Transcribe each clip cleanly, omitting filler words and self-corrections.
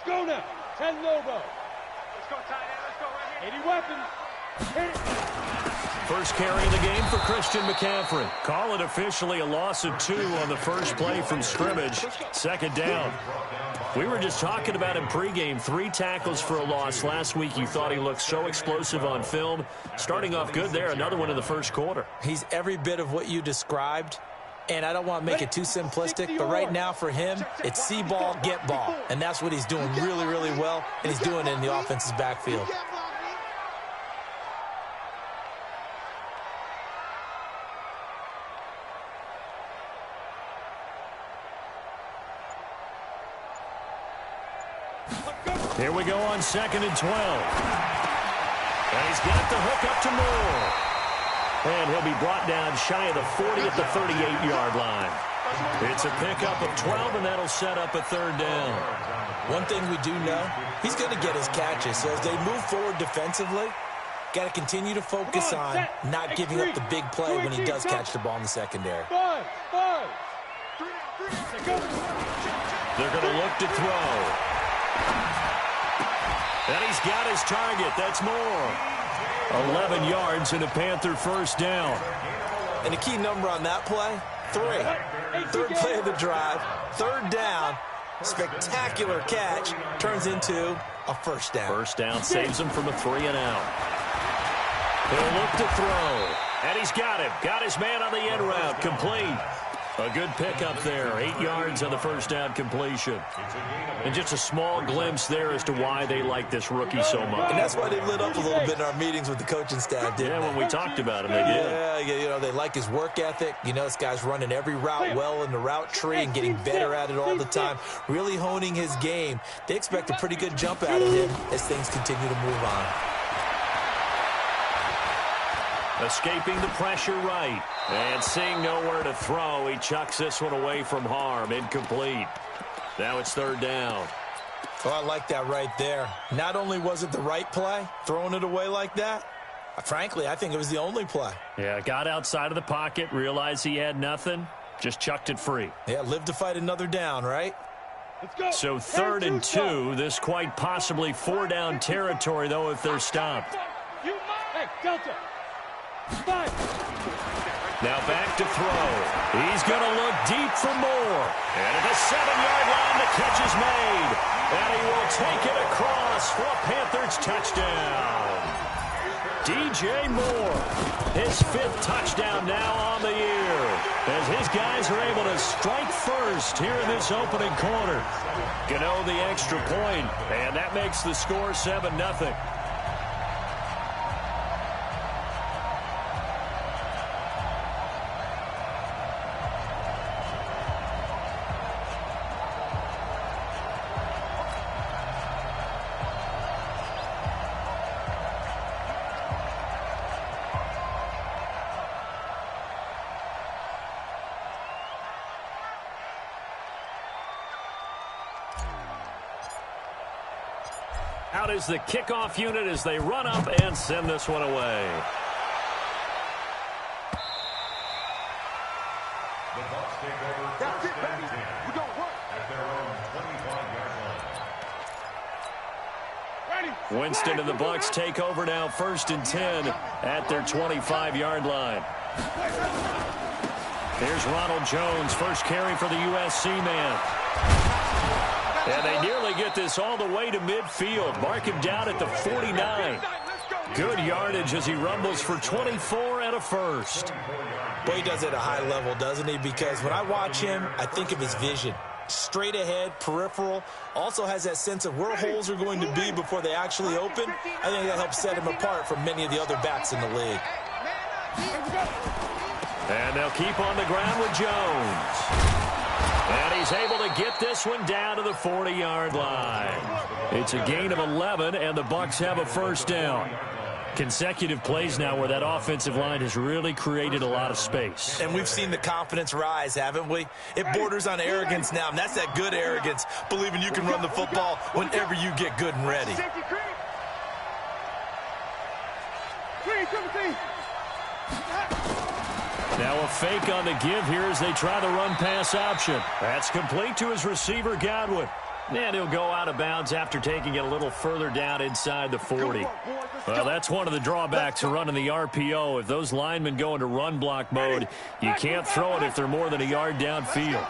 go now. 10 Lobo. Let's go, tight end. Let's go right here. 80 weapons. Hit it. First carry of the game for Christian McCaffrey. Call it officially a loss of 2 on the first play from scrimmage. Second down. We were just talking about him pregame. 3 tackles for a loss. Last week you thought he looked so explosive on film. Starting off good there. Another one in the first quarter. He's every bit of what you described. And I don't want to make it too simplistic, but right now for him, it's see ball, get ball. And that's what he's doing really, really well, and he's doing it in the offense's backfield. Here we go on 2nd and 12. And he's got the hook up to Moore. And he'll be brought down shy of the 40 at the 38-yard line. It's a pickup of 12, and that'll set up a 3rd down. One thing we do know, he's going to get his catches. So as they move forward defensively, got to continue to focus on not giving up the big play when he does catch the ball in the secondary. They're They're going to look to throw. And he's got his target. That's Moore. 11 yards and a Panther first down. And the key number on that play, 3. 3rd play of the drive, 3rd down, spectacular catch, turns into a first down. First down saves him from a 3-and-out. He'll look to throw. And he's got him. Got his man on the end route. Complete. A good pickup there. 8 yards on the first down completion. And just a small glimpse there as to why they like this rookie so much. And that's why they lit up a little bit in our meetings with the coaching staff, didn't they? When we talked about him, they did. Yeah, you know, they like his work ethic. You know, this guy's running every route well in the route tree and getting better at it all the time, really honing his game. They expect a pretty good jump out of him as things continue to move on. Escaping the pressure right. And seeing nowhere to throw, he chucks this one away from harm. Incomplete. Now it's 3rd down. Oh, I like that right there. Not only was it the right play, throwing it away like that, frankly, I think it was the only play. Yeah, got outside of the pocket, realized he had nothing, just chucked it free. Yeah, live to fight another down, right? Let's go. So 3rd and 2, this quite possibly 4-down territory, though, if they're stopped. Hey, Delta. 5. Now back to throw. He's going to look deep for Moore. And at the 7-yard line, the catch is made. And he will take it across for a Panthers touchdown. DJ Moore, his 5th touchdown now on the year, as his guys are able to strike first here in this opening quarter. Gano the extra point, and that makes the score 7-0. Out is the kickoff unit as they run up and send this one away. The Bucs take over. That's it, baby. We're going to work at their own 25-yard line. Winston and the Bucs take over now, 1st and 10 at their 25-yard line. Here's Ronald Jones, first carry for the USC man. And they nearly get this all the way to midfield. Mark him down at the 49. Good yardage as he rumbles for 24 and a first. Boy, he does it at a high level, doesn't he? Because when I watch him, I think of his vision. Straight ahead, peripheral. Also has that sense of where holes are going to be before they actually open. I think that helps set him apart from many of the other backs in the league. And they'll keep on the ground with Jones. And he's able to get this one down to the 40-yard line. It's a gain of 11, and the Bucs have a first down. Consecutive plays now where that offensive line has really created a lot of space. And we've seen the confidence rise, haven't we? It borders on arrogance now, and that's that good arrogance, believing you can run the football whenever you get good and ready. Now a fake on the give here as they try the run-pass option. That's complete to his receiver, Godwin. And he'll go out of bounds after taking it a little further down inside the 40. Well, that's one of the drawbacks of running the RPO. If those linemen go into run block mode, you can't throw it if they're more than a yard downfield.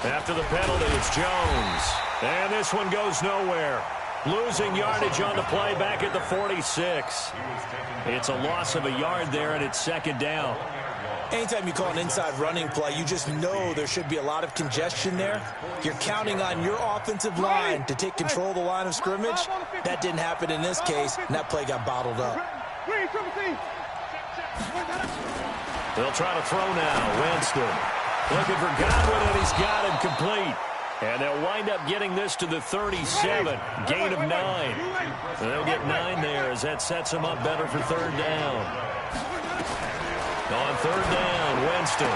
After the penalty, it's Jones. And this one goes nowhere. Losing yardage on the play back at the 46. It's a loss of a yard there, and it's second down. Anytime you call an inside running play, you just know there should be a lot of congestion there. You're counting on your offensive line to take control of the line of scrimmage. That didn't happen in this case, and that play got bottled up. They'll try to throw now. Winston looking for Godwin, and he's got him complete. And they'll wind up getting this to the 37. Gain of 9. They'll get 9 there as that sets them up better for third down. On third down, Winston.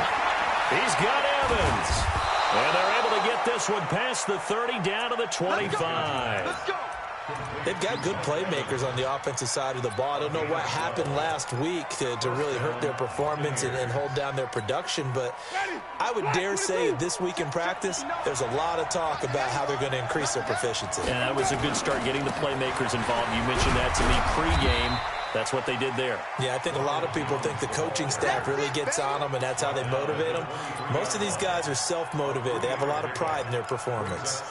He's got Evans. And they're able to get this one past the 30 down to the 25. Let's go. They've got good playmakers on the offensive side of the ball. I don't know what happened last week to really hurt their performance and hold down their production, but I would dare say that this week in practice, there's a lot of talk about how they're going to increase their proficiency. And that was a good start, getting the playmakers involved. You mentioned that to me pregame. That's what they did there. Yeah, I think a lot of people think the coaching staff really gets on them, and that's how they motivate them. Most of these guys are self-motivated. They have a lot of pride in their performance.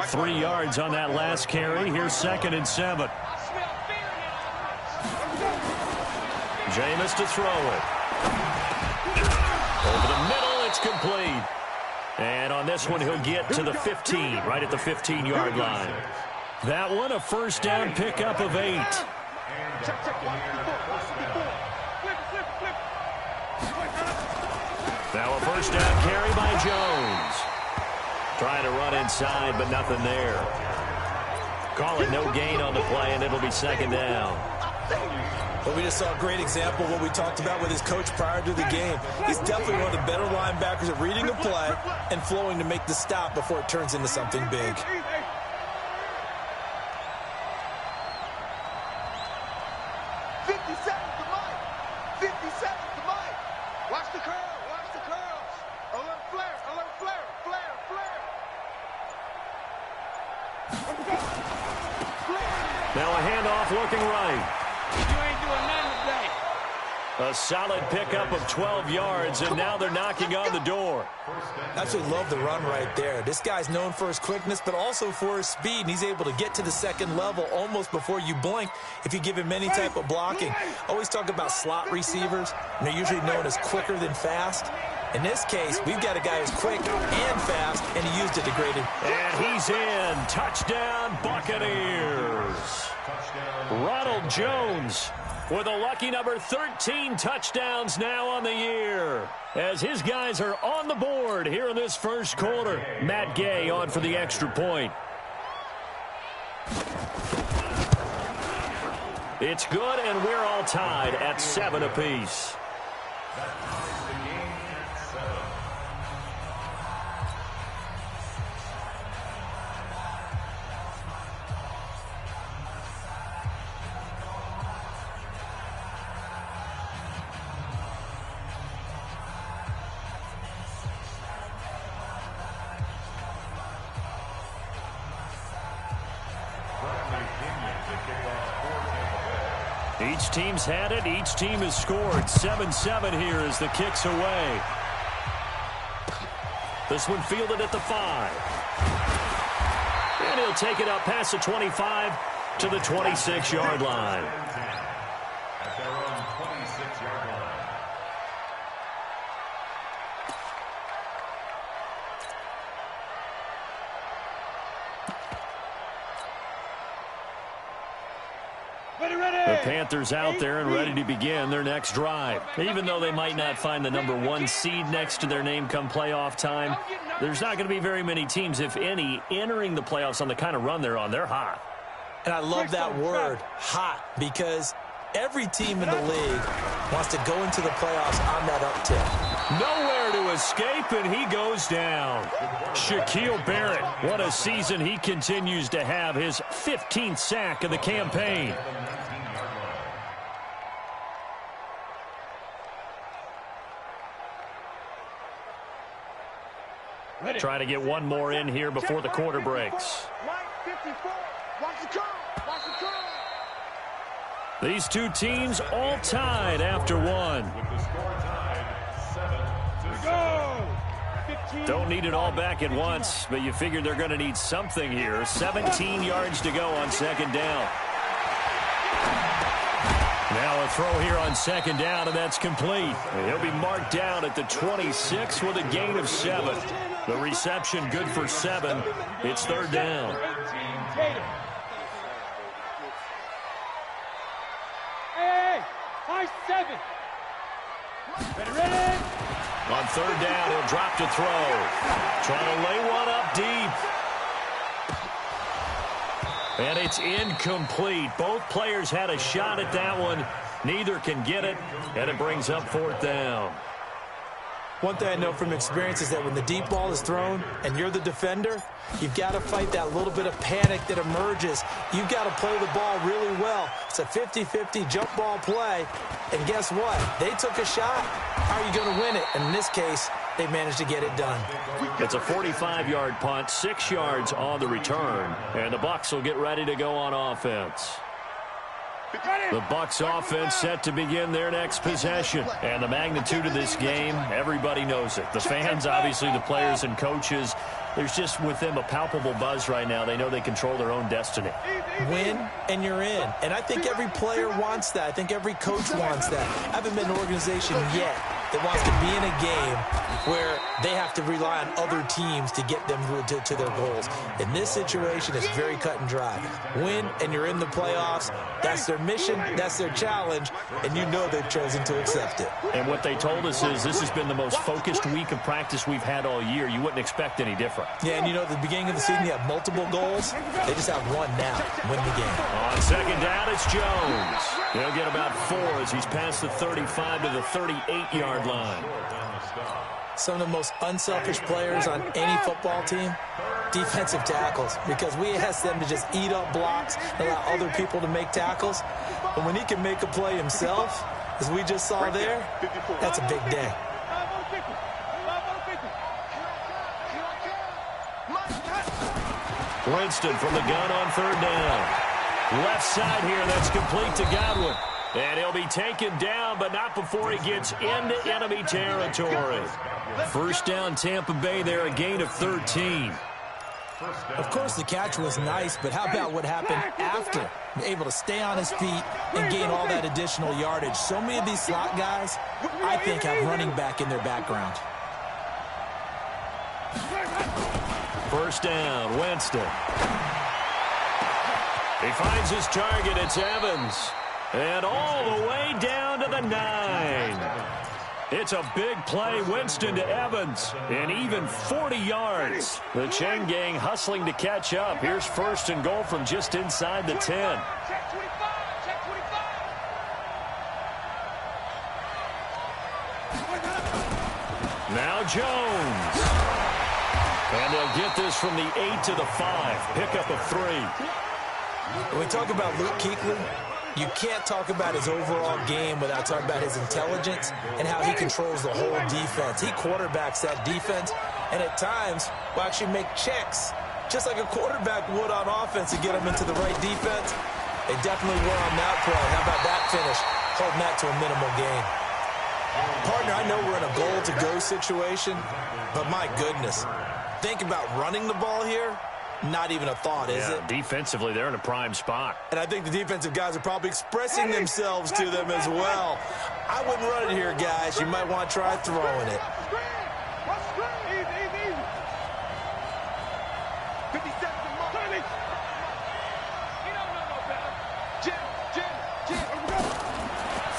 3 yards on that last carry. Here's 2nd and 7. Jameis to throw it. Over the middle, it's complete. And on this one, he'll get to the 15, right at the 15-yard line. That one, a first down pickup of 8. Now a first down carry by Jones. Trying to run inside, but nothing there. Call it no gain on the play, and it'll be second down. Well, we just saw a great example of what we talked about with his coach prior to the game. He's definitely one of the better linebackers at reading a play and flowing to make the stop before it turns into something big. Now a handoff looking right. You ain't doing nothing today. A solid pickup of 12 yards, and now they're knocking on the door. I absolutely love the run right there. This guy's known for his quickness, but also for his speed, and he's able to get to the second level almost before you blink if you give him any type of blocking. Always talk about slot receivers, and they're usually known as quicker than fast. In this case, we've got a guy who's quick and fast, and he used it to great effect. And he's in. Touchdown, Buccaneers. Ronald Jones with a lucky number 13 touchdowns now on the year, as his guys are on the board here in this first quarter. Matt Gay on for the extra point. It's good, and we're all tied at 7 apiece. Each team's had it. Each team has scored. 7-7 here as the kick's away. This one fielded at the 5. And he'll take it up past the 25 to the 26-yard line. At their own 26-yard line. The Panthers out there and ready to begin their next drive. Even though they might not find the number 1 seed next to their name come playoff time, there's not going to be very many teams, if any, entering the playoffs on the kind of run they're on. They're hot. And I love that word, hot, because every team in the league wants to go into the playoffs on that uptick. Nowhere to escape, and he goes down. Shaquille Barrett, what a season he continues to have, his 15th sack of the campaign. Trying to get one more in here before the quarter breaks. These two teams all tied after one. Don't need it all back at once, but you figure they're going to need something here. 17 yards to go on second down. Now a throw here on second down, and that's complete. He'll be marked down at the 26 with a gain of 7. The reception good for 7. It's third down. Hey, high 7. Ready. On third down, he'll drop to throw. Trying to lay one up deep. And it's incomplete. Both players had a shot at that one. Neither can get it, and it brings up fourth down. One thing I know from experience is that when the deep ball is thrown and you're the defender, you've got to fight that little bit of panic that emerges. You've got to play the ball really well. It's a 50-50 jump ball play. And guess what? They took a shot. How are you going to win it? And in this case, they managed to get it done. It's a 45-yard punt, 6 yards on the return. And the Bucs will get ready to go on offense. The Bucs offense set to begin their next possession. And the magnitude of this game, everybody knows it. The fans, obviously the players and coaches, there's just with them a palpable buzz right now. They know they control their own destiny. Win and you're in. And I think every player wants that. I think every coach wants that. I haven't been an organization yet that wants to be in a game where they have to rely on other teams to get them to their goals. In this situation, it's very cut and dry. Win and you're in the playoffs. That's their mission. That's their challenge. And you know they've chosen to accept it. And what they told us is this has been the most focused week of practice we've had all year. You wouldn't expect any different. Yeah, and you know, at the beginning of the season, you have multiple goals. They just have one now. Win the game. On second down, it's Jones. He'll get about 4 as he's past the 35 to the 38-yard line. Some of the most unselfish players on any football team, defensive tackles, because we ask them to just eat up blocks and allow other people to make tackles. But when he can make a play himself, as we just saw there, that's a big day. Winston from the gun on third down. Left side here, that's complete to Godwin. And he'll be taken down, but not before he gets into enemy territory. First down, Tampa Bay there, a gain of 13. Of course, the catch was nice, but how about what happened after? Able to stay on his feet and gain all that additional yardage. So many of these slot guys, I think, have running back in their background. First down, Winston. He finds his target. It's Evans. And all the way down to the 9. It's a big play. Winston to Evans. And even 40 yards. The Cheng gang hustling to catch up. Here's first and goal from just inside the 10. Now Jones. And they'll get this from the 8 to the 5. Pickup of 3. When we talk about Luke Kuechly, you can't talk about his overall game without talking about his intelligence and how he controls the whole defense. He quarterbacks that defense, and at times will actually make checks, just like a quarterback would on offense to get them into the right defense. They definitely were on that play. How about that finish? Holding that to a minimal gain. Partner, I know we're in a goal-to-go situation, but my goodness, think about running the ball here. Not even a thought, is it? Defensively, they're in a prime spot. And I think the defensive guys are probably expressing themselves to them as well. I wouldn't run it here, guys. You might want to try throwing it.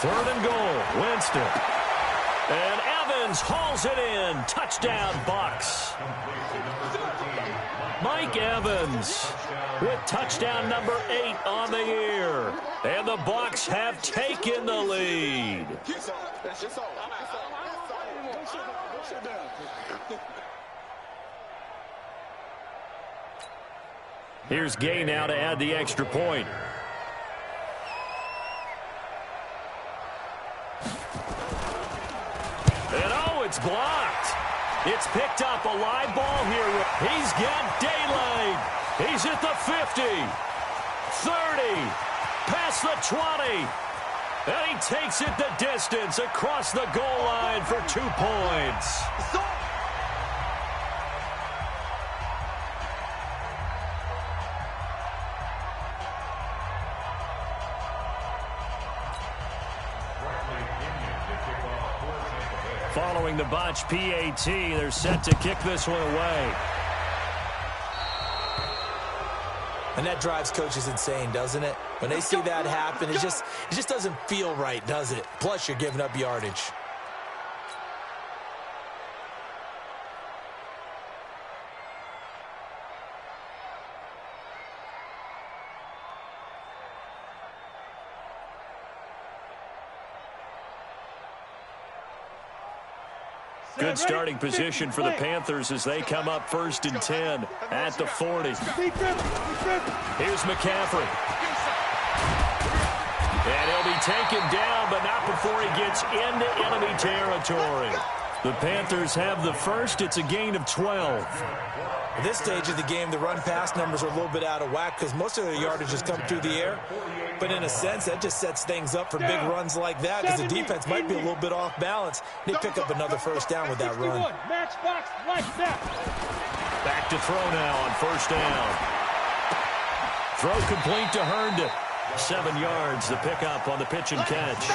Third and goal, Winston. And Evans hauls it in. Touchdown, Bucs. Mike Evans with touchdown number 8 on the year. And the Bucs have taken the lead. Sit down. Here's Gay now to add the extra point. And oh, it's blocked. It's picked up, a live ball here. He's got daylight. He's at the 50, 30, past the 20. And he takes it the distance across the goal line for 2 points. Following the botch PAT, they're set to kick this one away. And that drives coaches insane, doesn't it? When they see that happen, it just doesn't feel right, does it? Plus, you're giving up yardage. Good starting position for the Panthers as they come up 1st and 10 at the 40. Here's McCaffrey. And he'll be taken down, but not before he gets into enemy territory. The Panthers have the first. It's a gain of 12. At this stage of the game, the run-pass numbers are a little bit out of whack because most of their yardage has come through the air. But in a sense, that just sets things up for big runs like that because the defense might be a little bit off balance. They pick up another first down with that run. Matchbox like that. Back to throw now on 1st down. Throw complete to Herndon. 7 yards, the pickup on the pitch and catch.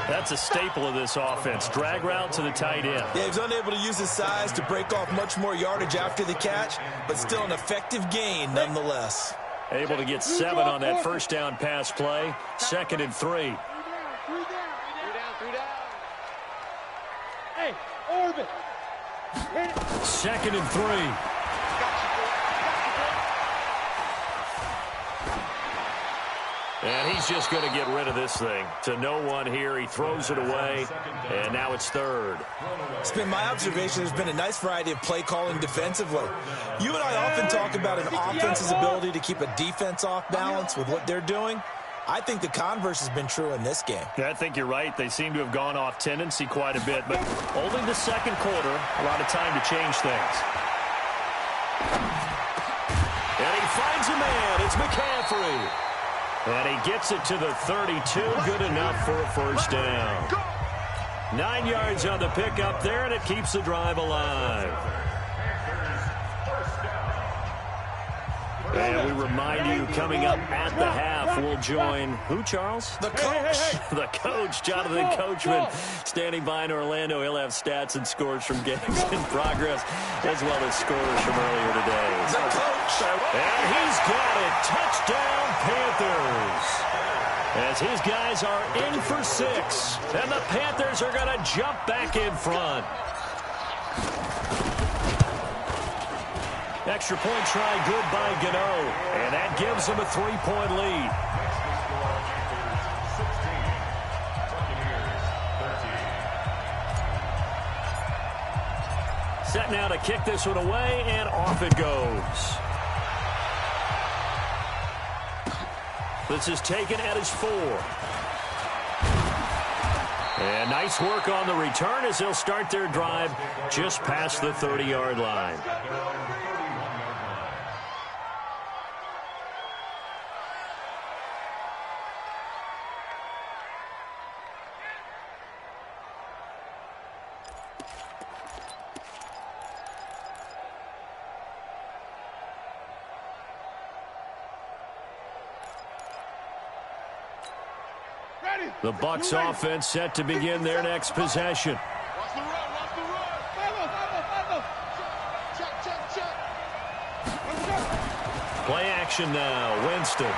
That's a staple of this offense. Drag route to the tight end. Yeah, he was unable to use his size to break off much more yardage after the catch, but still an effective gain nonetheless. Able to get 7 on that 1st down pass play. 2nd and 3. 3 down. Hey, Orbit. 2nd and 3. And he's just going to get rid of this thing. To no one here. He throws it away, and now it's 3rd. It's been my observation there's been a nice variety of play calling defensively. You and I often talk about an offense's ability to keep a defense off balance with what they're doing. I think the converse has been true in this game. Yeah, I think you're right. They seem to have gone off tendency quite a bit, but only the 2nd quarter, a lot of time to change things. And he finds a man. It's McCaffrey. And he gets it to the 32. Good enough for a 1st down. 9 yards on the pickup there, and it keeps the drive alive. And we remind you, coming up at the half, we'll join who, Charles? The coach. The coach, Jonathan Coachman, standing by in Orlando. He'll have stats and scores from games in progress, as well as scores from earlier today. The coach. And he's got it. Touchdown, Panthers. As his guys are in for 6. And the Panthers are going to jump back in front. Extra point try good by Gano. And that gives them a 3-point lead. Set now to kick this one away, and off it goes. This is taken at his 4. And nice work on the return as they'll start their drive just past the 30-yard line. The Bucs offense set to begin their next possession. Watch the run, watch the run. Check. Play action now. Winston.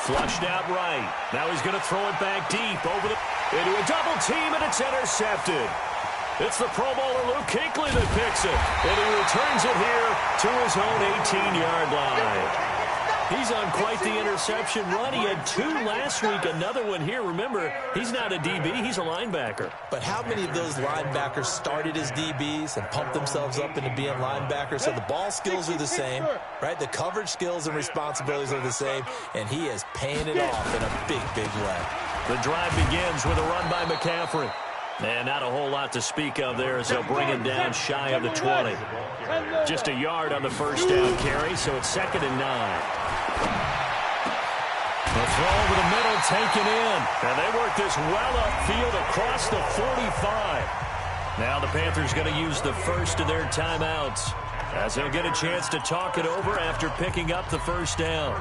Flushed out right. Now he's going to throw it back deep into a double team, and it's intercepted. It's the Pro Bowler Luke Kuechly that picks it, and he returns it here to his own 18-yard line. He's on quite the interception run. He had 2 last week, another one here. Remember, he's not a DB, he's a linebacker. But how many of those linebackers started as DBs and pumped themselves up into being linebackers? So the ball skills are the same, right? The coverage skills and responsibilities are the same, and he is paying it off in a big, big way. The drive begins with a run by McCaffrey. And not a whole lot to speak of there as they'll bring him down shy of the 20. Just a yard on the first down carry, so it's 2nd and 9. The throw over the middle taken in. And they work this well upfield across the 45. Now the Panthers going to use the first of their timeouts as they'll get a chance to talk it over after picking up the first down.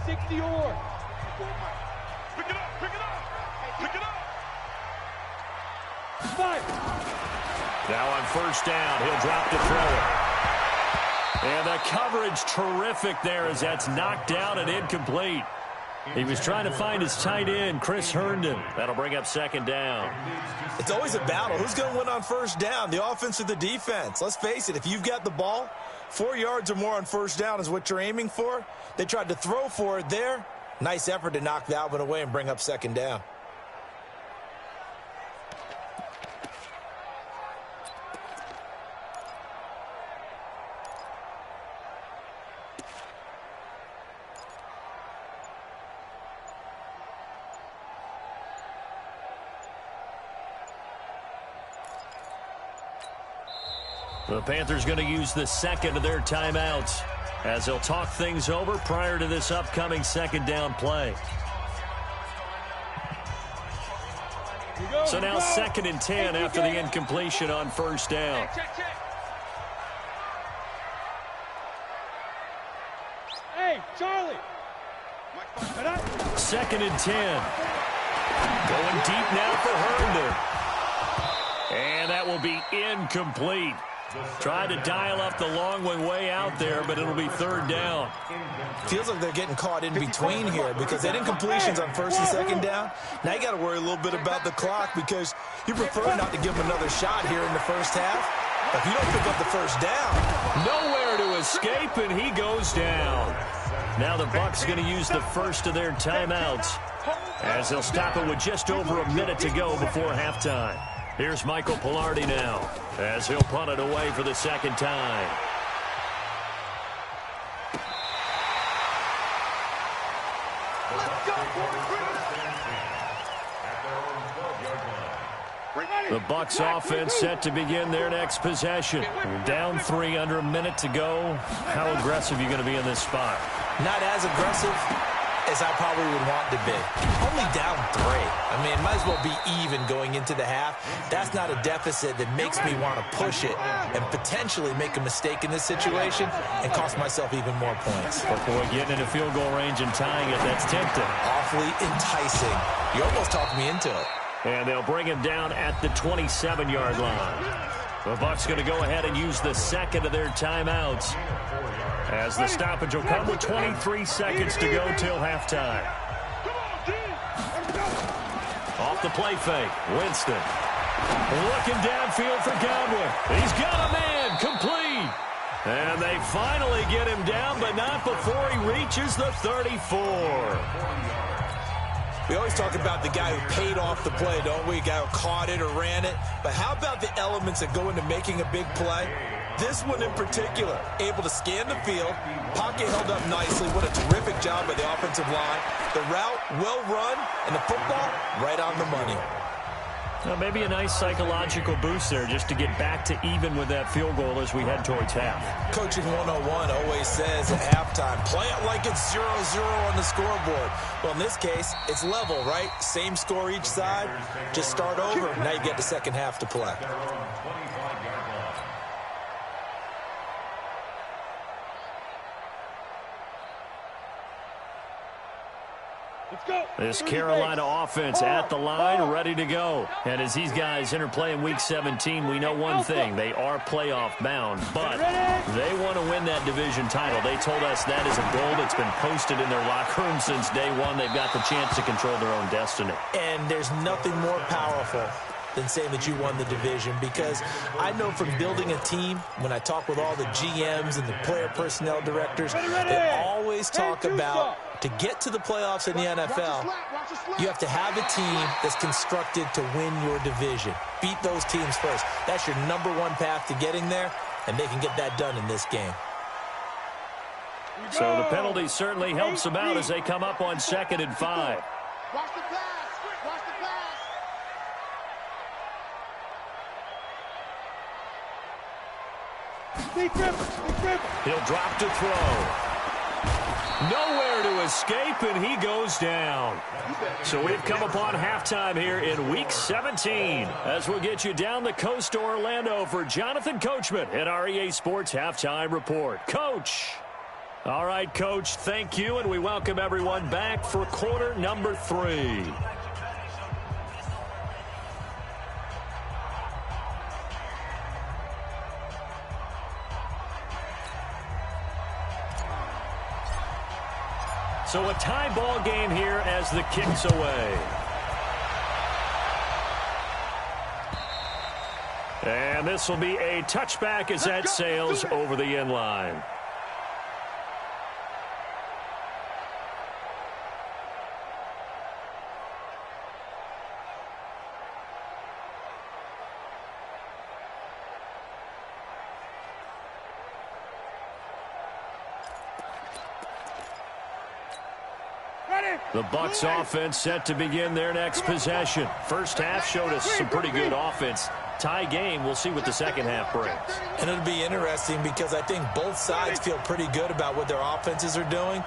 60 or. Pick it up, pick it up, pick it up. 5. Now on first down, he'll drop to throw it. And the coverage terrific there as that's knocked down and incomplete. He was trying to find his tight end, Chris Herndon. That'll bring up 2nd down. It's always a battle. Who's going to win on first down, the offense or the defense? Let's face it, if you've got the ball, 4 yards or more on first down is what you're aiming for. They tried to throw for it there. Nice effort to knock that one away and bring up 2nd down. The Panthers going to use the 2nd of their timeouts as they'll talk things over prior to this upcoming 2nd down play. So now 2nd and 10 after the incompletion on first down. Hey, Charlie. 2nd and 10. Going deep now for Herndon. And that will be incomplete. Tried to dial up the long one way out there, but it'll be 3rd down. Feels like they're getting caught in between here because that incompletion's on 1st and 2nd down. Now you got to worry a little bit about the clock because you prefer not to give them another shot here in the first half. But if you don't pick up the first down, nowhere to escape, and he goes down. Now the Bucs going to use the first of their timeouts as they'll stop it with just over a minute to go before halftime. Here's Michael Pilardi now as he'll punt it away for the 2nd time. The Bucs offense set to begin their next possession. Down 3 under a minute to go. How aggressive are you going to be in this spot? not as aggressive as I probably would want to be. Only down 3. I mean, it might as well be even going into the half. That's not a deficit that makes me want to push it and potentially make a mistake in this situation and cost myself even more points. But boy, getting into field goal range and tying it, that's tempting. Awfully enticing. You almost talked me into it. And they'll bring him down at the 27-yard line. The Bucs going to go ahead and use the second of their timeouts, as the stoppage will come with 23 seconds to go till halftime. Off the play fake, Winston. Looking downfield for Godwin. He's got a man, complete. And they finally get him down, but not before he reaches the 34. We always talk about the guy who paid off the play, don't we? A guy who caught it or ran it. But how about the elements that go into making a big play? This one in particular, able to scan the field, pocket held up nicely. What a terrific job by the offensive line. The route, well run, and the football, right on the money. Well, maybe a nice psychological boost there just to get back to even with that field goal as we head towards half. Coaching 101 always says at halftime, play it like it's 0-0 on the scoreboard. Well, in this case, it's level, right? Same score each side. Just start over. Now you get the second half to play. This Carolina offense at the line, ready to go. And as these guys interplay in Week 17, we know one thing. They are playoff bound, but they want to win that division title. They told us that is a goal that's been posted in their locker room since day one. They've got the chance to control their own destiny. And there's nothing more powerful than saying that you won the division, because I know from building a team, when I talk with all the GMs and the player personnel directors, they always talk about to get to the playoffs in the NFL, you have to have a team that's constructed to win your division. Beat those teams first. That's your number one path to getting there, and they can get that done in this game. So the penalty certainly helps them out as they come up on 2nd and 5. Watch the pass. Watch the pass. He'll drop to throw. Nowhere to escape, and he goes down. So we've come upon halftime here in Week 17 as we'll get you down the coast to Orlando for Jonathan Coachman at our EA Sports Halftime Report. Coach. All right, Coach, thank you, and we welcome everyone back for quarter number 3. So a tie ball game here as the kick's away. And this will be a touchback as that sails over the end line. The Bucs offense set to begin their next possession. First half showed us some pretty good offense. Tie game, we'll see what the second half brings. And it'll be interesting because I think both sides feel pretty good about what their offenses are doing.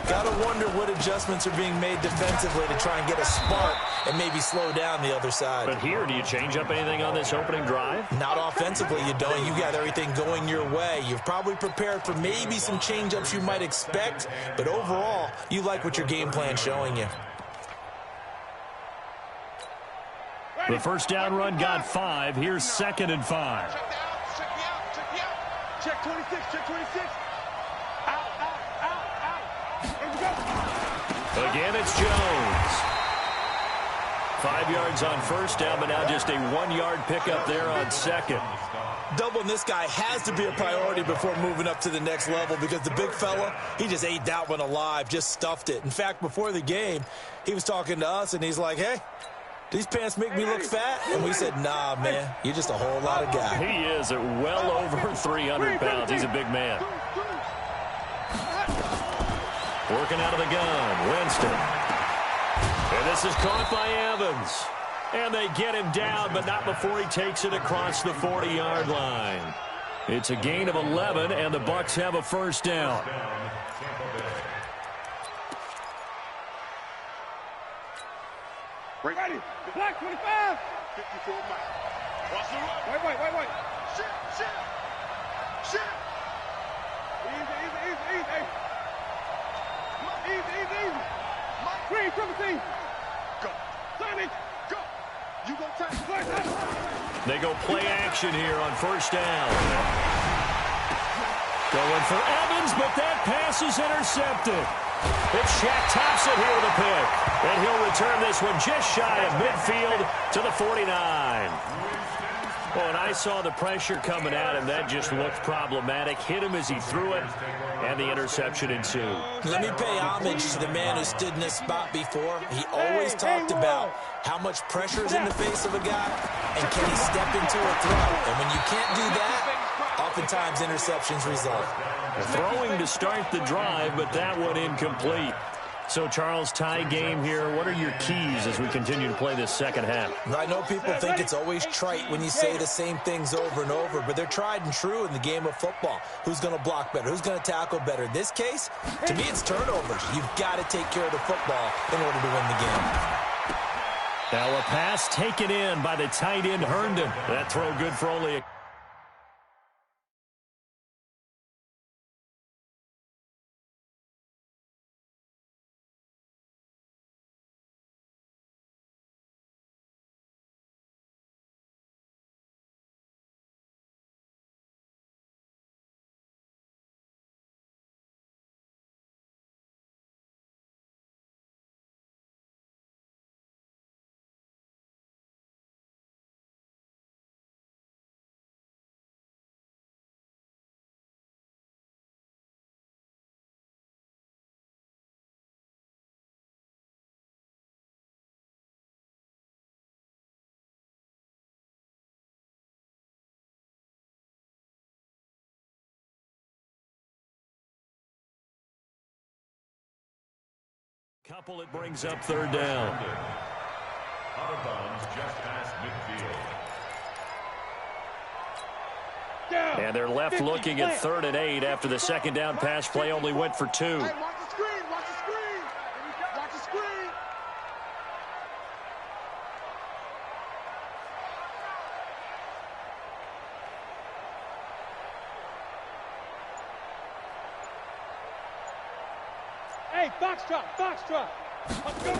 Got to wonder what adjustments are being made defensively to try and get a spark and maybe slow down the other side. But here, do you change up anything on this opening drive? Not offensively, you don't. You got everything going your way. You've probably prepared for maybe some change-ups you might expect, but overall, you like what your game plan's showing you. The first down run got 5. Here's 2nd and 5. Check me out. Check 26. Check 26. Out. Here we go. Again, it's Jones. 5 yards on first down, but now just a 1-yard pickup there on 2nd. Doubling this guy has to be a priority before moving up to the next level, because the big fella, he just ate that one alive, just stuffed it. In fact, before the game, he was talking to us, and he's like, hey, these pants make me look fat? And we said, nah, man, you're just a whole lot of guy. He is at well over 300 pounds. He's a big man. Working out of the gun, Winston. And this is caught by Evans. And they get him down, but not before he takes it across the 40-yard line. It's a gain of 11, and the Bucs have a first down. Ready. Black 25. 54 miles. Watch the run. Wait. Shit. Easy. Green, triple team. Go. Sonny. Go. You go take. They go play action here on first down. Going for Evans, but that pass is intercepted. It's Shaq Thompson here with a pick. And he'll return this one just shy of midfield to the 49. Well, and I saw the pressure coming at him. That just looked problematic. Hit him as he threw it, and the interception ensued. Let me pay homage to the man who stood in this spot before. He always talked about how much pressure is in the face of a guy, and can he step into a throw. And when you can't do that, oftentimes interceptions result. Throwing to start the drive, but that one incomplete. So, Charles, tie game here. What are your keys as we continue to play this second half? I know people think it's always trite when you say the same things over and over, but they're tried and true in the game of football. Who's going to block better? Who's going to tackle better? In this case, to me, it's turnovers. You've got to take care of the football in order to win the game. Now a pass taken in by the tight end, Herndon. That throw good for only a Couple it brings up third down. Out of bounds just past midfield. And they're left looking at 3rd and 8 after the second down pass play only went for 2. Hey, watch the screen, watch the screen. Watch the screen. Hey, foxtrot, foxtrot. Let's go.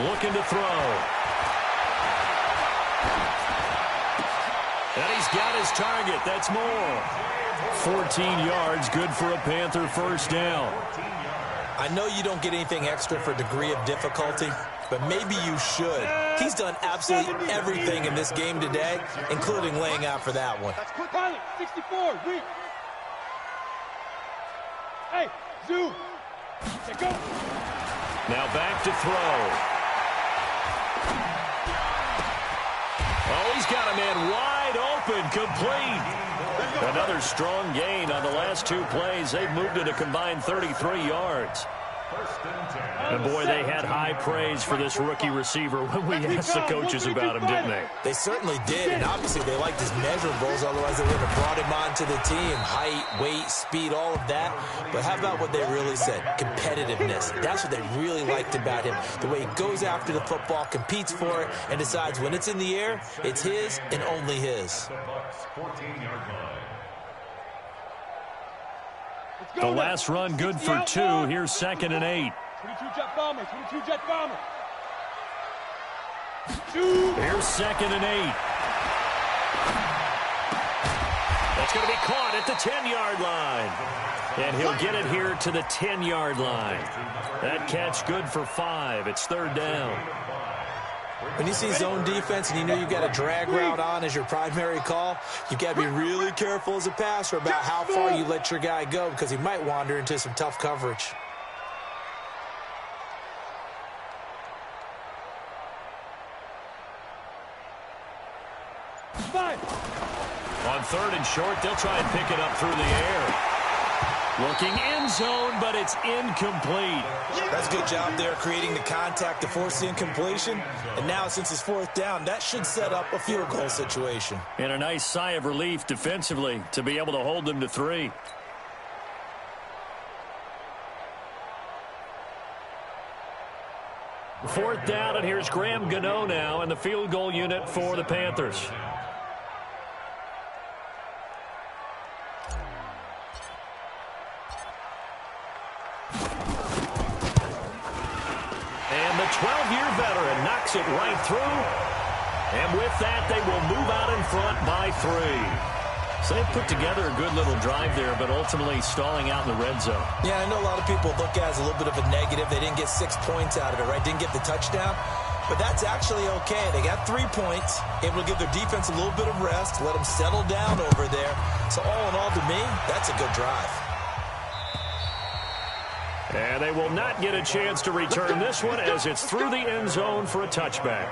Looking to throw. And he's got his target. That's more. 14 yards, good for a Panther first down. I know you don't get anything extra for degree of difficulty, but maybe you should. He's done absolutely everything in this game today, including laying out for that one. That's quick. Pilot, 64, weak. Hey, zoom. Let's go. Now back to throw. Oh, he's got a man wide open, complete. Another strong gain on the last 2 plays. They've moved it a combined 33 yards. And, boy, they had high praise for this rookie receiver when we asked the coaches about him, didn't they? They certainly did, and obviously they liked his measurables, otherwise they wouldn't have brought him onto the team. Height, weight, speed, all of that. But how about what they really said? Competitiveness. That's what they really liked about him. The way he goes after the football, competes for it, and decides when it's in the air, it's his and only his. The last run good for 2. Here's 2nd and 8. 22 jet bomber, 22 jet bomber. Here's 2nd and 8. That's going to be caught at the 10-yard line. And he'll get it here to the 10-yard line. That catch good for 5. It's 3rd down. When you see zone defense and you know you've got a drag route on as your primary call, you've got to be really careful as a passer about how far you let your guy go because he might wander into some tough coverage. On 3rd and short, they'll try and pick it up through the air. Looking end zone, but it's incomplete. That's a good job there creating the contact to force the incompletion. And now since it's 4th down, that should set up a field goal situation. And a nice sigh of relief defensively to be able to hold them to 3. Fourth down, and here's Graham Gano now in the field goal unit for the Panthers. And the 12-year veteran knocks it right through. And with that, they will move out in front by 3. So they put together a good little drive there, but ultimately stalling out in the red zone. Yeah, I know a lot of people look at it as a little bit of a negative. They didn't get 6 points out of it, right? Didn't get the touchdown. But that's actually okay. They got 3 points, able to give their defense a little bit of rest, let them settle down over there. So all in all, to me, that's a good drive. And they will not get a chance to return this one as it's through the end zone for a touchback.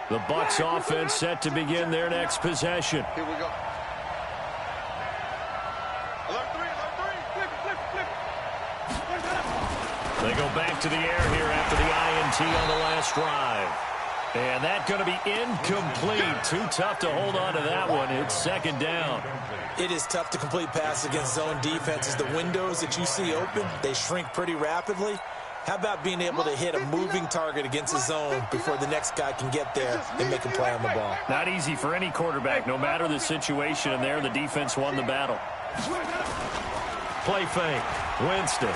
The Bucs offense set to begin their next possession. Here we go. Alert 3, flip, flip, flip. They go back to the air here after the INT on the last drive. And that's going to be incomplete. Too tough to hold on to that one. It's 2nd down. It is tough to complete passes against zone defenses. The windows that you see open, they shrink pretty rapidly. How about being able to hit a moving target against the zone before the next guy can get there and make a play on the ball? Not easy for any quarterback, no matter the situation, and there the defense won the battle. Play fake. Winston.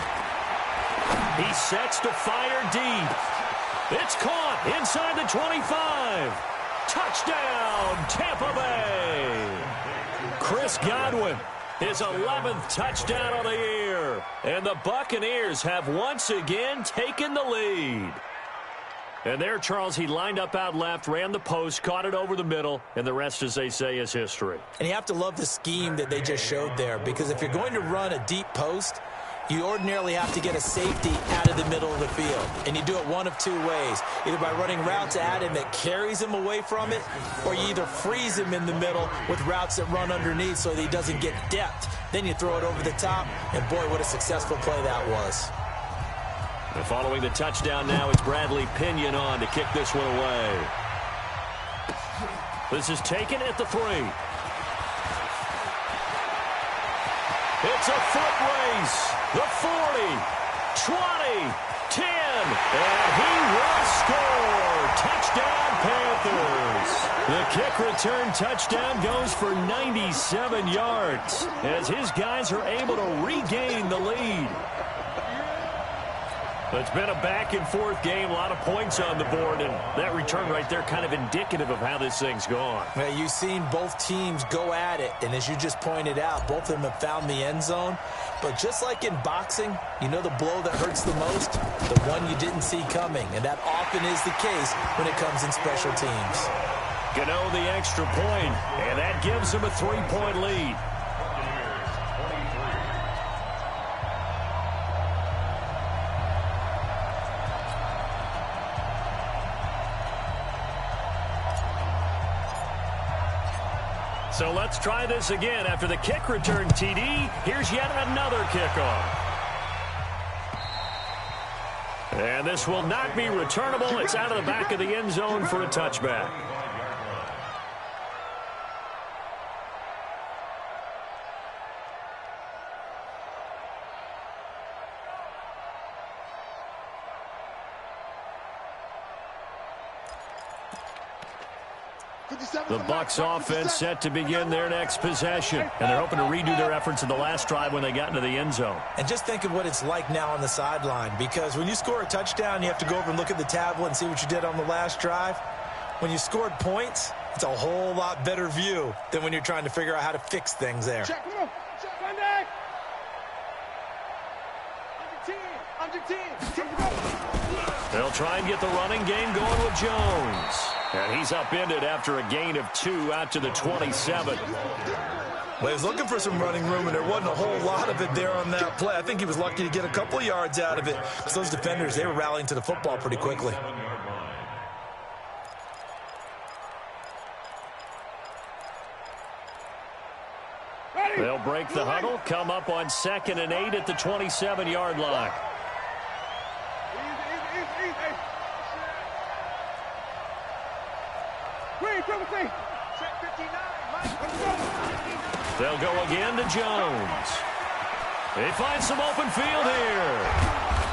He sets to fire deep. It's caught inside the 25. Touchdown, Tampa Bay. Chris Godwin. His 11th touchdown of the year. And the Buccaneers have once again taken the lead. And there, Charles, he lined up out left, ran the post, caught it over the middle, and the rest, as they say, is history. And you have to love the scheme that they just showed there, because if you're going to run a deep post, You ordinarily have to get a safety out of the middle of the field, and you do it one of two ways, either by running routes at him that carries him away from it, or you either freeze him in the middle with routes that run underneath so that he doesn't get depth. Then you throw it over the top, and boy, what a successful play that was. And following the touchdown now, it's Bradley Pinion on to kick this one away. This is taken at the 3. It's a foot race. The 40, 20, 10, and he will score. Touchdown, Panthers. The kick return touchdown goes for 97 yards as his guys are able to regain the lead. It's been a back-and-forth game, a lot of points on the board, and that return right there kind of indicative of how this thing's gone. Well, you've seen both teams go at it, and as you just pointed out, both of them have found the end zone. But just like in boxing, you know the blow that hurts the most? The one you didn't see coming, and that often is the case when it comes in special teams. Gano the extra point, and that gives him a 3-point lead. So let's try this again. After the kick return TD, here's yet another kickoff. And this will not be returnable. It's out of the back of the end zone for a touchback. The Bucs offense set to begin their next possession. And they're hoping to redo their efforts in the last drive when they got into the end zone. And just think of what it's like now on the sideline, because when you score a touchdown, you have to go over and look at the tablet and see what you did on the last drive. When you scored points, it's a whole lot better view than when you're trying to figure out how to fix things there. Check, come on. Check, Monday. Under team. They'll try and get the running game going with Jones. And he's upended after a gain of 2 out to the 27. Well, he was looking for some running room, and there wasn't a whole lot of it there on that play. I think he was lucky to get a couple of yards out of it, because those defenders, they were rallying to the football pretty quickly. They'll break the huddle, come up on 2nd and 8 at the 27-yard line. They'll go again to Jones. They find some open field here.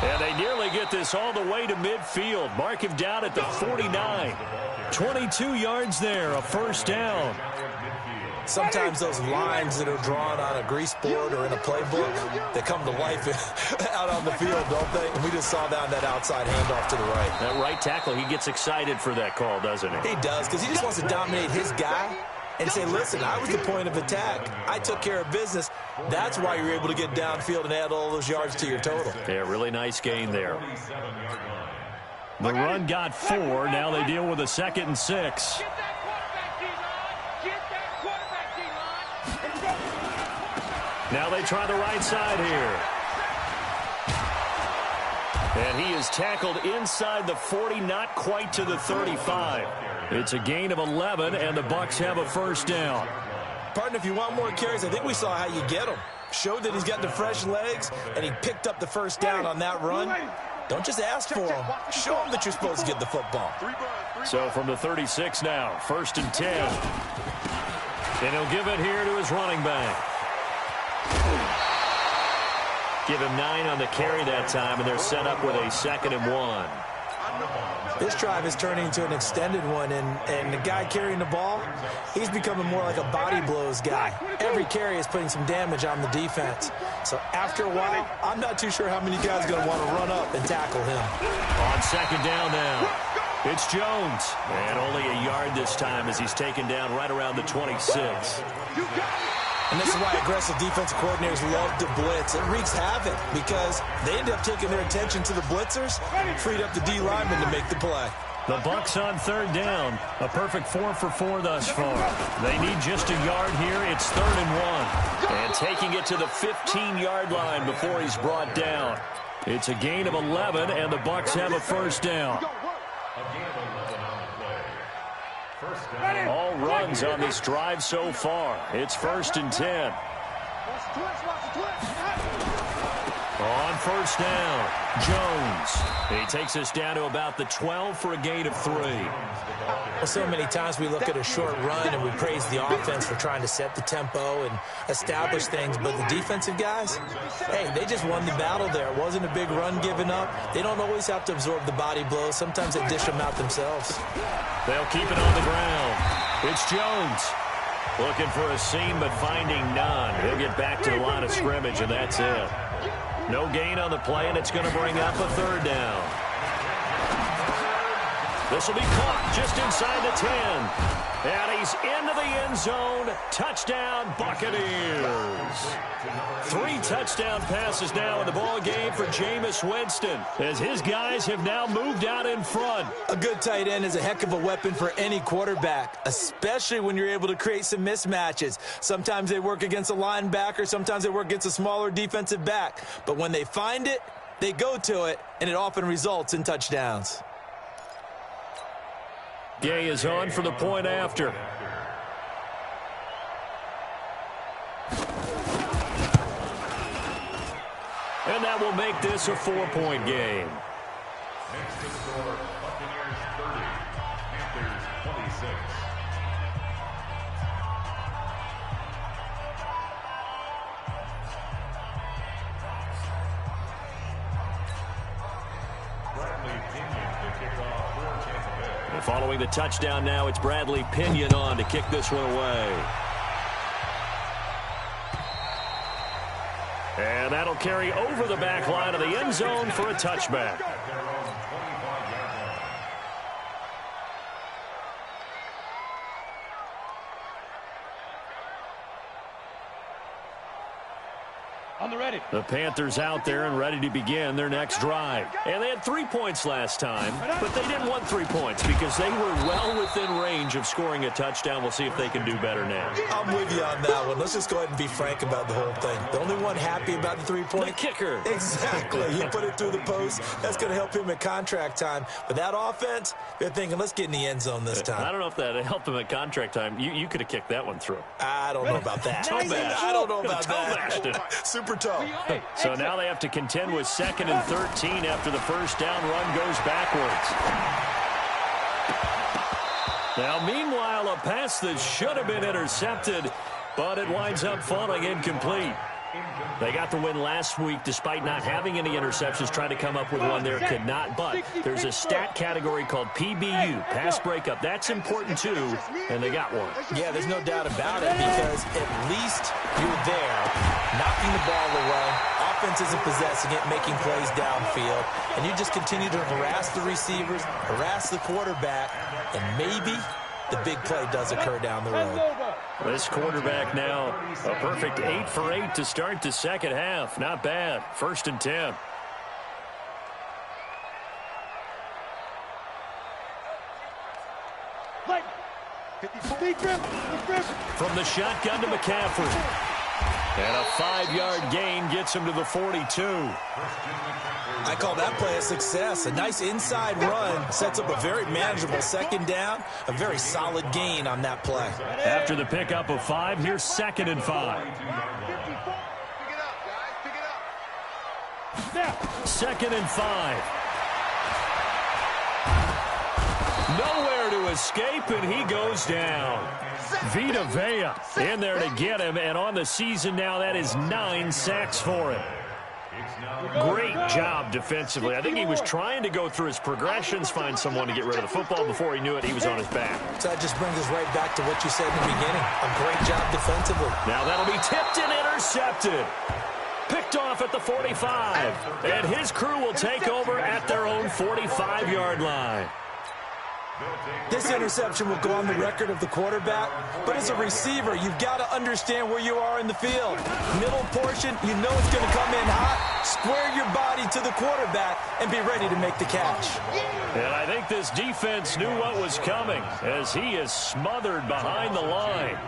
And they nearly get this all the way to midfield. Mark him down at the 49. 22 yards there, a first down. Sometimes those lines that are drawn on a grease board or in a playbook, they come to life out on the field, don't they? And we just saw that outside handoff to the right. That right tackle, he gets excited for that call, doesn't he? He does, because he just wants to dominate his guy and say, listen, I was the point of attack. I took care of business. That's why you're able to get downfield and add all those yards to your total. Yeah, really nice gain there. The run got 4. Now they deal with a 2nd and 6. Now they try the right side here. And he is tackled inside the 40, not quite to the 35. It's a gain of 11, and the Bucs have a first down. Partner, if you want more carries, I think we saw how you get them. Showed that he's got the fresh legs, and he picked up the first down on that run. Don't just ask for them. Show them that you're supposed to get the football. So from the 36 now, 1st and 10. And he'll give it here to his running back. Give him 9 on the carry that time, and they're set up with a 2nd and 1. This drive is turning into an extended one, and the guy carrying the ball, he's becoming more like a body blows guy. Every carry is putting some damage on the defense. So after a while, I'm not too sure how many guys are going to want to run up and tackle him. On 2nd down now, it's Jones. And only a yard this time as he's taken down right around the 26. And this is why aggressive defensive coordinators love to blitz. It wreaks havoc because they end up taking their attention to the blitzers, freed up the D lineman to make the play. The Bucs on third down. A perfect 4 for 4 thus far. They need just a yard here. It's 3rd and 1. And taking it to the 15-yard line before he's brought down. It's a gain of 11, and the Bucs have a first down. All runs on this drive so far. It's 1st and 10. On first down, Jones. He takes us down to about the 12 for a gain of 3. Well, so many times we look at a short run and we praise the offense for trying to set the tempo and establish things, but the defensive guys, hey, they just won the battle there. It wasn't a big run given up. They don't always have to absorb the body blows. Sometimes they dish them out themselves. They'll keep it on the ground. It's Jones. Looking for a seam, but finding none. He'll get back to the line of scrimmage, and that's it. No gain on the play, and it's going to bring up a 3rd down. This will be caught just inside the 10. And he's into the end zone. Touchdown, Buccaneers. 3 touchdown passes now in the ball game for Jameis Winston, as his guys have now moved out in front. A good tight end is a heck of a weapon for any quarterback, especially when you're able to create some mismatches. Sometimes they work against a linebacker. Sometimes they work against a smaller defensive back. But when they find it, they go to it, and it often results in touchdowns. Gay is on for the point after. And that will make this a 4-point game. Next to score, Buccaneers 30, Panthers 26. Following the touchdown now, it's Bradley Pinion on to kick this one away. And that'll carry over the back line of the end zone for a touchback. On the ready. The Panthers out there and ready to begin their next drive. And they had 3 points last time, but they didn't want 3 points because they were well within range of scoring a touchdown. We'll see if they can do better now. I'm with you on that one. Let's just go ahead and be frank about the whole thing. The only one happy about the 3-point. The kicker. Exactly. He put it through the post. That's going to help him at contract time. But that offense, they're thinking, let's get in the end zone this time. I don't know if that helped him at contract time. You could have kicked that one through. I don't know about that. I don't know about that. Super tough. So now they have to contend with 2nd and 13 after the first down run goes backwards. Now, meanwhile, a pass that should have been intercepted, but it winds up falling incomplete. They got the win last week despite not having any interceptions. Tried to come up with one there, could not. But there's a stat category called PBU, pass breakup. That's important too, and they got one. Yeah, there's no doubt about it because at least you're there, knocking the ball away. Offense isn't possessing it, making plays downfield. And you just continue to harass the receivers, harass the quarterback, and maybe the big play does occur down the road. This quarterback now, a perfect 8 for 8 to start the second half. Not bad. 1st and 10. From the shotgun to McCaffrey. And a 5-yard gain gets him to the 42. I call that play a success. A nice inside run sets up a very manageable 2nd down. A very solid gain on that play. After the pickup of 5, here's 2nd and 5. 2nd and 5. Nowhere to escape, and he goes down. Vita Vea in there to get him, and on the season now, that is 9 sacks for him. Great job defensively. I think he was trying to go through his progressions, find someone to get rid of the football. Before he knew it, he was on his back. So that just brings us right back to what you said in the beginning. A great job defensively. Now that'll be tipped and intercepted. Picked off at the 45. And his crew will take over at their own 45-yard line. This interception will go on the record of the quarterback, but as a receiver, you've got to understand where you are in the field. Middle portion, you know it's going to come in hot. Square your body to the quarterback and be ready to make the catch. And I think this defense knew what was coming as he is smothered behind the line.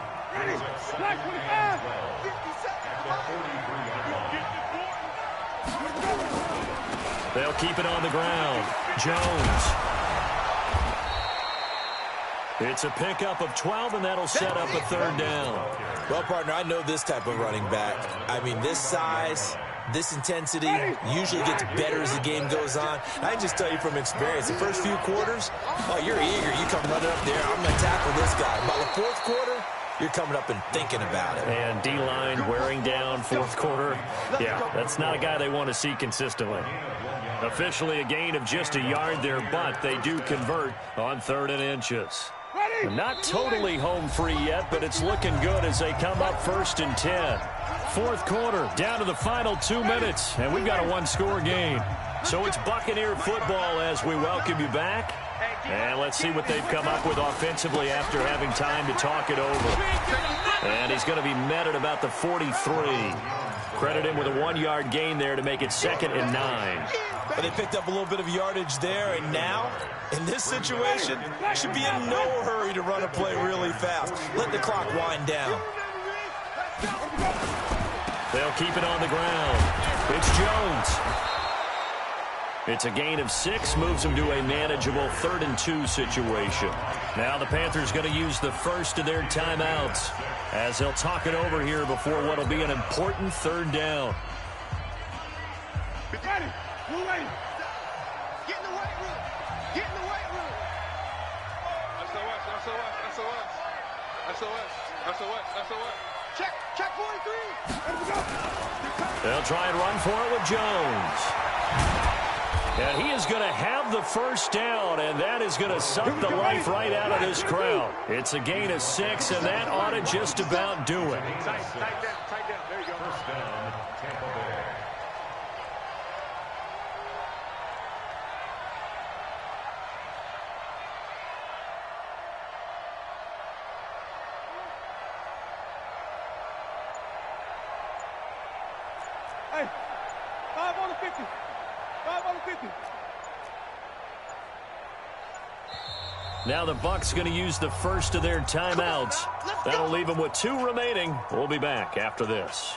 They'll keep it on the ground. Jones. It's a pickup of 12, and that'll set up a third down. Well, partner, I know this type of running back. I mean, this size, this intensity usually gets better as the game goes on. I can just tell you from experience, the first few quarters, oh, you're eager. You come running up there, I'm going to tackle this guy. By the fourth quarter, you're coming up and thinking about it. And D-line wearing down fourth quarter. Yeah, that's not a guy they want to see consistently. Officially a gain of just a yard there, but they do convert on 3rd and inches. Not totally home free yet, but it's looking good as they come up 1st and 10. Fourth quarter, down to the final 2 minutes, and we've got a one-score game. So it's Buccaneer football as we welcome you back. And let's see what they've come up with offensively after having time to talk it over. And he's going to be met at about the 43. Credit him with a 1-yard gain there to make it 2nd and 9. But they picked up a little bit of yardage there, and now, in this situation, should be in no hurry to run a play really fast. Let the clock wind down. They'll keep it on the ground. It's Jones. It's a gain of 6, moves them to a manageable 3rd and 2 situation. Now the Panthers going to use the first of their timeouts as they'll talk it over here before what will be an important 3rd down. Get ready. Move ready. Get in the weight room. Get in the weight room. SOS. Check 43. Let's go. They'll try and run for it with Jones. And he is going to have the first down, and that is going to suck the life right out of this crowd. It's a gain of 6, and that ought to just about do it. Tight down. There you go. First down, Tampa Bay. Hey, 5 on the 50. 5 on the 50. Now the Bucs going to use the first of their timeouts. That'll leave them with 2 remaining. We'll be back after this.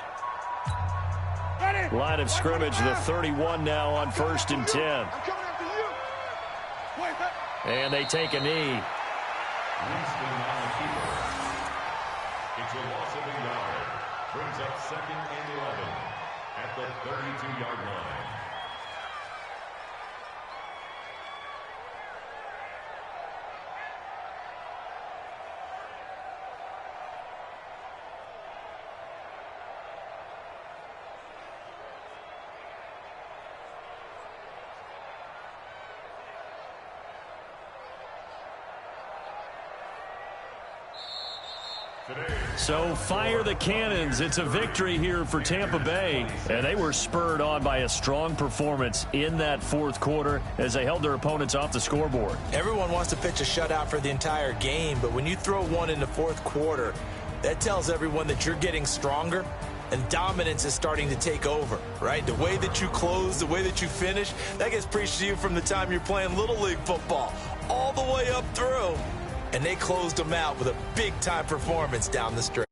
Line of scrimmage, the 31 now on 1st and 10. And they take a knee. It's a loss of a yard. Brings up 2nd and 11 at the 32-yard line. So fire the cannons. It's a victory here for Tampa Bay. And they were spurred on by a strong performance in that fourth quarter as they held their opponents off the scoreboard. Everyone wants to pitch a shutout for the entire game, but when you throw one in the fourth quarter, that tells everyone that you're getting stronger and dominance is starting to take over, right? The way that you close, the way that you finish, that gets preached to you from the time you're playing Little League football all the way up through. And they closed them out with a big-time performance down the stretch.